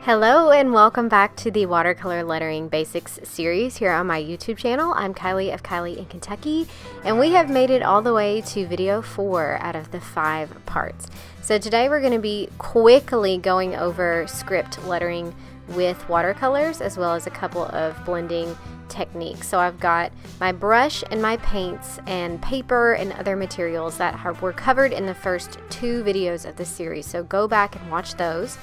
Hello and welcome back to the Watercolor Lettering Basics series here on my YouTube channel. I'm Kylie of Kylie in Kentucky, and we have made it all the way to video 4 out of the 5 parts. So today we're going to be quickly going over script lettering with watercolors as well as a couple of blending techniques. So I've got my brush and my paints and paper and other materials that were covered in the first 2 videos of this series. So go back and watch those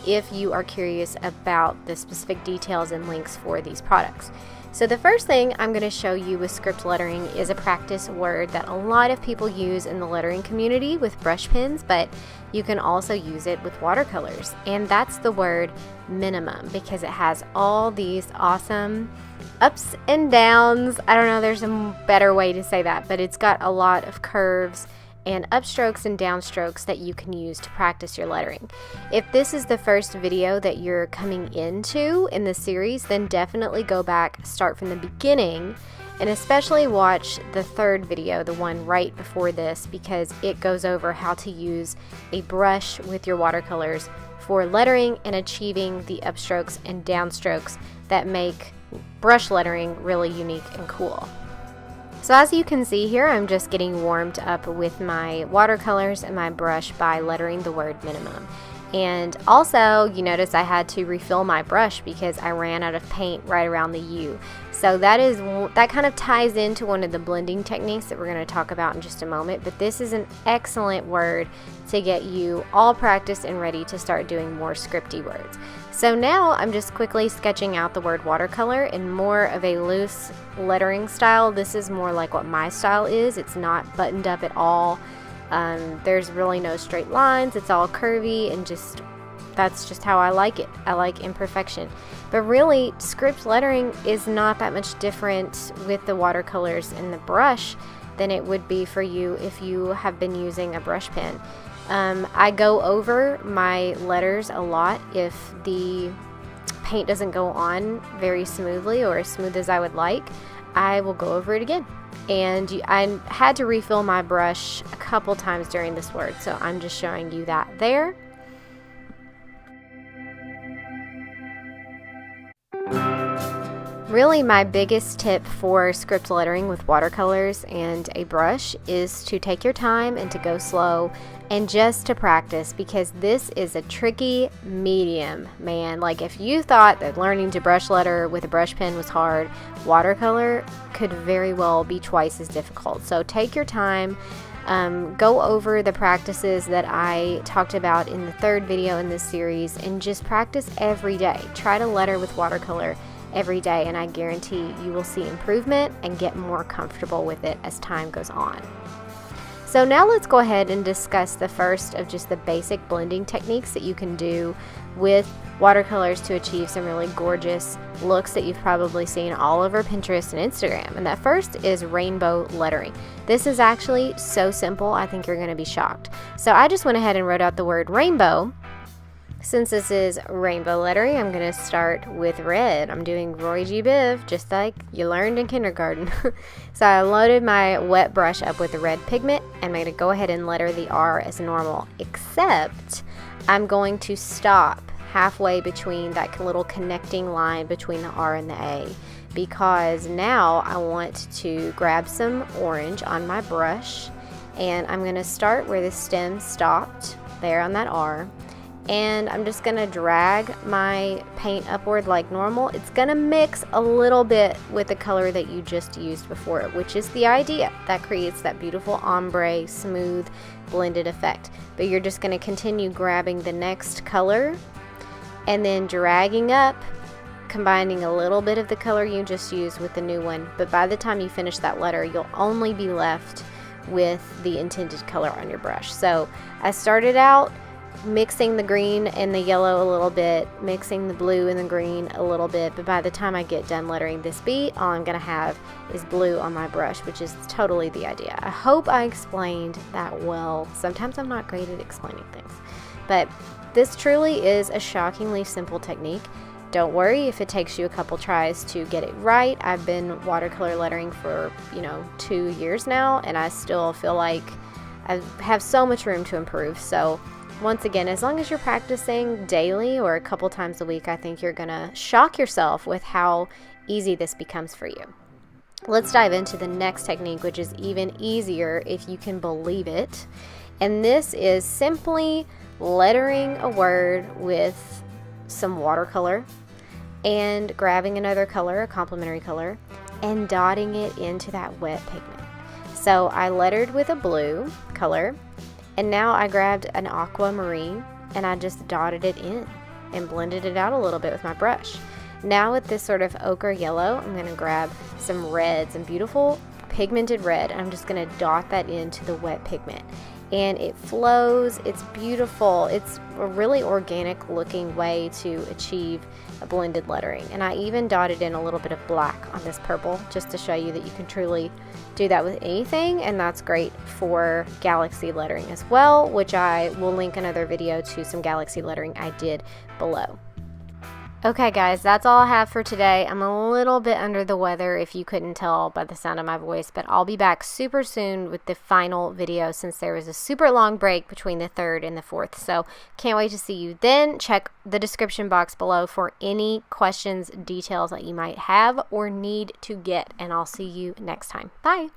if you are curious about the specific details and links for these products. So the first thing I'm going to show you with script lettering is a practice word that a lot of people use in the lettering community with brush pens, but you can also use it with watercolors, and that's the word minimum, because it has all these awesome ups and downs. I don't know, there's a better way to say that, but it's got a lot of curves and upstrokes and downstrokes that you can use to practice your lettering. If this is the first video that you're coming into in the series, then definitely go back, start from the beginning, and especially watch the 3rd video, the one right before this, because it goes over how to use a brush with your watercolors for lettering and achieving the upstrokes and downstrokes that make brush lettering really unique and cool. So as you can see here, I'm just getting warmed up with my watercolors and my brush by lettering the word minimum. And also, you notice I had to refill my brush because I ran out of paint right around the U. So that kind of ties into one of the blending techniques that we're going to talk about in just a moment. But this is an excellent word to get you all practiced and ready to start doing more scripty words. So now I'm just quickly sketching out the word watercolor in more of a loose lettering style. This is more like what my style is. It's not buttoned up at all. There's really no straight lines. It's all curvy, and that's just how I like it. I like imperfection. But really, script lettering is not that much different with the watercolors and the brush than it would be for you if you have been using a brush pen. I go over my letters a lot if the paint doesn't go on very smoothly or as smooth as I would like. I will go over it again. And I had to refill my brush a couple times during this word, so I'm just showing you that there. Really, my biggest tip for script lettering with watercolors and a brush is to take your time and to go slow and just to practice, because this is a tricky medium, man. Like, if you thought that learning to brush letter with a brush pen was hard, watercolor could very well be twice as difficult. So take your time. Go over the practices that I talked about in the 3rd video in this series and just practice every day. Try to letter with watercolor every day, and I guarantee you will see improvement and get more comfortable with it as time goes on. So now let's go ahead and discuss the first of just the basic blending techniques that you can do with watercolors to achieve some really gorgeous looks that you've probably seen all over Pinterest and Instagram. And that first is rainbow lettering. This is actually so simple, I think you're going to be shocked. So I just went ahead and wrote out the word rainbow. Since this is rainbow lettering, I'm going to start with red. I'm doing Roy G. Biv, just like you learned in kindergarten. So I loaded my wet brush up with the red pigment. I'm going to go ahead and letter the R as normal, except I'm going to stop halfway between that little connecting line between the R and the A, because now I want to grab some orange on my brush, and I'm going to start where the stem stopped there on that R. And I'm just going to drag my paint upward like normal. It's going to mix a little bit with the color that you just used before, which is the idea. That creates that beautiful ombre, smooth, blended effect. But you're just going to continue grabbing the next color and then dragging up, combining a little bit of the color you just used with the new one. But by the time you finish that letter, you'll only be left with the intended color on your brush. So I started out mixing the green and the yellow a little bit, mixing the blue and the green a little bit, but by the time I get done lettering this beat, all I'm going to have is blue on my brush, which is totally the idea. I hope I explained that well. Sometimes I'm not great at explaining things, but this truly is a shockingly simple technique. Don't worry if it takes you a couple tries to get it right. I've been watercolor lettering for 2 years now, and I still feel like I have so much room to improve. So once again, as long as you're practicing daily or a couple times a week, I think you're gonna shock yourself with how easy this becomes for you. Let's dive into the next technique, which is even easier if you can believe it. And this is simply lettering a word with some watercolor and grabbing another color, a complementary color, and dotting it into that wet pigment. So I lettered with a blue color, and now I grabbed an aquamarine and I just dotted it in and blended it out a little bit with my brush. Now with this sort of ochre yellow, I'm going to grab some red, some beautiful pigmented red, and I'm just going to dot that into the wet pigment. And it flows, it's beautiful, it's a really organic looking way to achieve a blended lettering. And I even dotted in a little bit of black on this purple just to show you that you can truly do that with anything, and that's great for galaxy lettering as well, which I will link another video to some galaxy lettering I did below. Okay guys, that's all I have for today. I'm a little bit under the weather if you couldn't tell by the sound of my voice, but I'll be back super soon with the final video since there was a super long break between the 3rd and the 4th. So can't wait to see you then. Check the description box below for any questions, details that you might have or need to get, and I'll see you next time. Bye!